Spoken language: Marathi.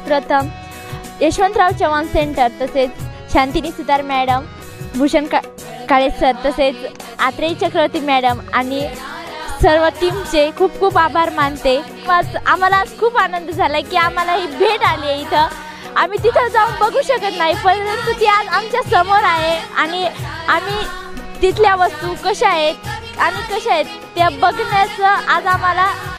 प्रथम यशवंतराव चव्हाण सेंटर, तसेच शांतिनी सुतार मॅडम, भूषण काळे सर, तसेच आत्रेय चक्रवर्ती मॅडम आणि सर्व टीमचे खूप खूप आभार मानते. आम्हाला खूप आनंद झाला की आम्हाला ही भेट आली आहे इथं. आम्ही तिथं जाऊन बघू शकत नाही, परंतु ती आज आमच्या समोर आहे आणि आम्ही तिथल्या वस्तू कशा आहेत आणि कशा आहेत त्या बघण्याचं आज आम्हाला